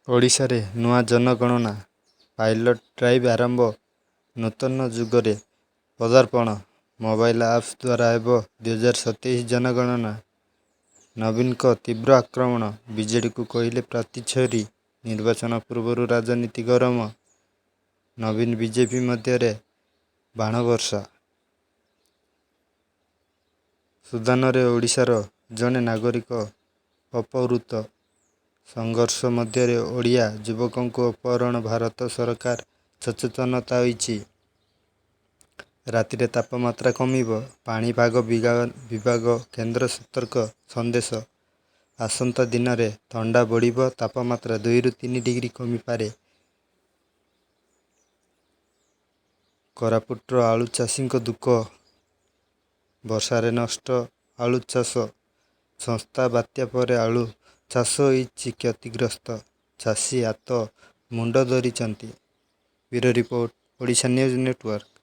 ଓଡ଼ିଶାରେ ନୂଆ ଜନଗଣନା ପାଇଲଟ ଡ୍ରାଇଭ୍ ଆରମ୍ଭ। ନୂତନ ଯୁଗରେ ପଦାର୍ପଣ। ମୋବାଇଲ ଆପ୍ସ ଦ୍ୱାରା ହେବ 2027 ଜନଗଣନା। ନବୀନଙ୍କ ତୀବ୍ର ଆକ୍ରମଣ। ବିଜେଡିକୁ କହିଲେ ପ୍ରାର୍ଥୀ ନିର୍ବାଚନ ପୂର୍ବରୁ ରାଜନୀତି ଗରମ। ନବୀନ ବିଜେପି ମଧ୍ୟରେ ବାଣ ବର୍ଷା। ସୁଦାନରେ ଓଡ଼ିଶାର ଜଣେ ନାଗରିକ ଅପହୃତ। ସଂଘର୍ଷ ମଧ୍ୟରେ ଓଡ଼ିଆ ଯୁବକଙ୍କୁ ଅପହରଣ। ଭାରତ ସରକାର ସଚେତନତା ହୋଇଛି। ରାତିରେ ତାପମାତ୍ରା କମିବ। ପାଣିପାଗ ବିଭାଗ କେନ୍ଦ୍ର ସତର୍କ ସନ୍ଦେଶ। ଆସନ୍ତା ଦିନରେ ଥଣ୍ଡା ବଢ଼ିବ। ତାପମାତ୍ରା 2ରୁ 3 ଡିଗ୍ରୀ କମିପାରେ। କୋରାପୁଟର ଆଳୁ ଚାଷୀଙ୍କ ଦୁଃଖ। ବର୍ଷାରେ ନଷ୍ଟ ଆଳୁ ଚାଷ। ଶସ୍ତା ବାତ୍ୟା ପରେ ଆଳୁ ଚାଷ ହୋଇଛି କ୍ଷତିଗ୍ରସ୍ତ। ଚାଷୀ ହାତ ମୁଣ୍ଡ ଧରିଛନ୍ତି। Bureau report, Odisha news network.